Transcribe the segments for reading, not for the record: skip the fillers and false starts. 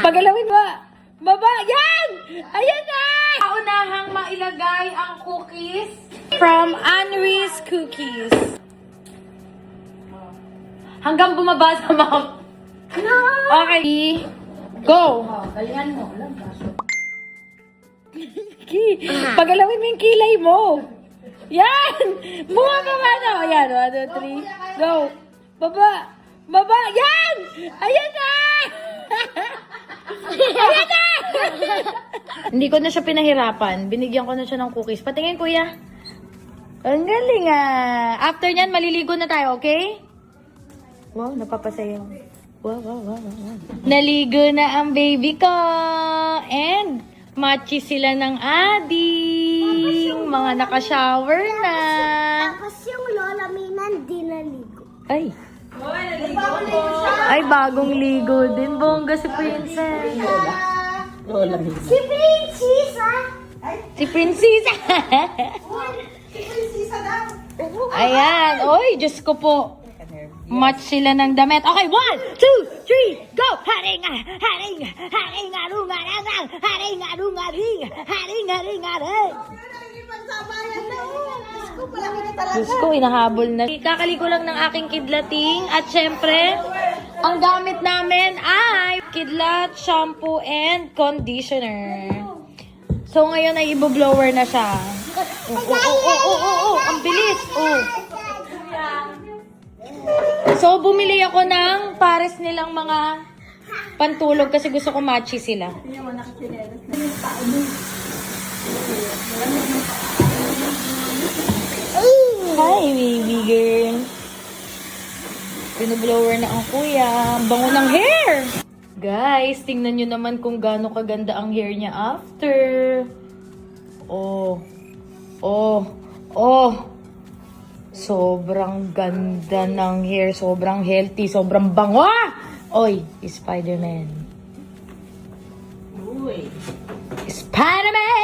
Pagalawin mo. Baba, yan! Ayan na! Unahang mailagay ang cookies from Anri's Cookies. Hanggang bumaba sa mouth. No! Okay. Go! Galingan mo. Alam, Pagalawin mo yung kilay mo. Yan! Bumaba na. Ayan, 1, 2, 3. Go! Baba! Baba! Yan! Ayan na! Ayan na! Hindi ko na siya pinahirapan. Binigyan ko na siya ng cookies. Patingin, kuya. Ang galing ah. After nyan, maliligo na tayo, okay? Wow, napapasayaw. Wow. Naligo na ang baby ko. And matchy sila ng ading. Mga naka-shower na. Tapos yung lola Minan, di naligo. Ay. Ay, bagong ligo din. Bongga si Princess. Si Princesa! Si Princesa. Si Princesa daw! Ayan. Oy, Diyos ko po. Match sila ng damit. Okay, 1, 2, 3, go! Haringa! Haringa! Haringa! Lungarang! Haringa! Lungaring! Haringa! Haringa! Diyos ko, inahabol na. Kakaligo lang ng aking kidlating. At syempre, ang gamit namin ay kidlat, shampoo, and conditioner. So, ngayon ay ibo-blower na siya. Ang bilis. So, bumili ako ng pares nilang mga pantulog kasi gusto ko matchy sila. Hi, baby girl. Pinoblower na ang kuya. Ang bango ng hair. Guys, tingnan nyo naman kung gaano kaganda ang hair niya after. Oh. Sobrang ganda ng hair. Sobrang healthy. Sobrang bango. Oy, Spider-Man. Uy. Spider-Man!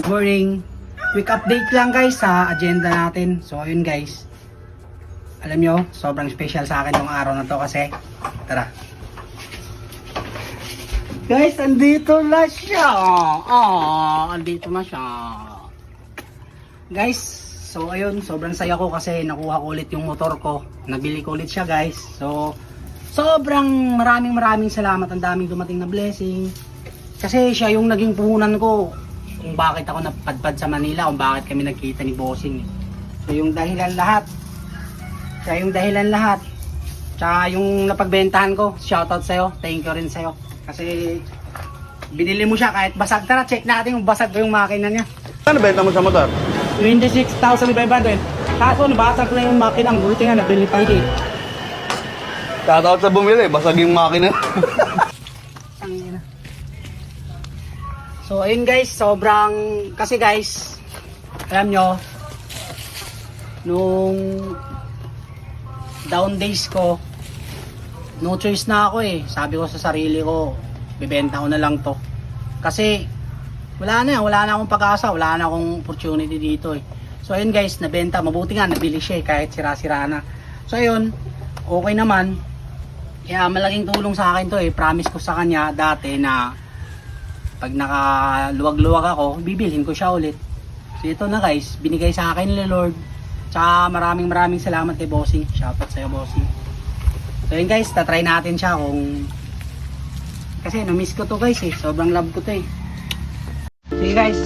Morning. Quick update lang guys sa agenda natin. So ayun guys. Alam nyo, sobrang special sa akin yung araw na to kasi tara. Guys, andito na siya. Andito na siya. Guys, so ayun, sobrang saya ko kasi nakuha ko ulit yung motor ko. Nabili ko ulit siya guys. So sobrang maraming salamat. Ang daming dumating na blessing. Kasi siya yung naging puhunan ko kung bakit ako napadpad sa Manila, kung bakit kami nagkita ni Bossing. So yung dahilan lahat. Siya yung dahilan lahat. Tsaka yung napagbentahan ko, shoutout sa'yo. Thank you rin sa'yo. Kasi binili mo siya kahit basag. Tara, check natin kung basag ko yung makina niya. Ano benta mo sa motor? 26,500. Kaso nabasag na yung makinang, buti nga nabili pa eh. Shoutout sa bumili, basag yung makina. Tangina. So ayun guys, sobrang kasi guys, alam nyo, nung down days ko, no choice na ako eh. Sabi ko sa sarili ko, bibenta ko na lang to. Kasi wala na akong pag-asa, wala na akong opportunity dito eh. So ayun guys, nabenta, mabuti nga nabili siya eh, kahit sira-sira na. So ayun, okay naman. Kaya malaking tulong sa akin to eh. Promise ko sa kanya dati na pag nakaluwag-luwag ako, bibilhin ko siya ulit. So ito na guys, binigay sa akin ni Lord. Tsaka maraming salamat kay Bossing. Shoutout sa'yo Bossing. So yun guys, tatry natin siya kung... Kasi na-miss ko to guys eh. Sobrang love ko to eh. Sige guys.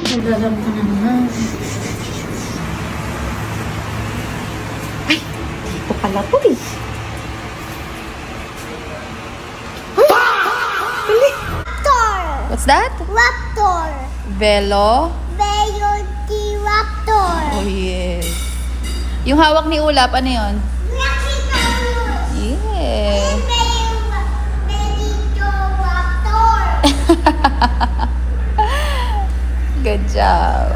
Nagdadam ka na naman. Ay, dito pala to eh. Raptor! What's that? Raptor! Velo? Velociraptor! Oh yes. Yung hawak ni Ulap, ano yun? Velociraptor! Yeah. Velociraptor! Good job.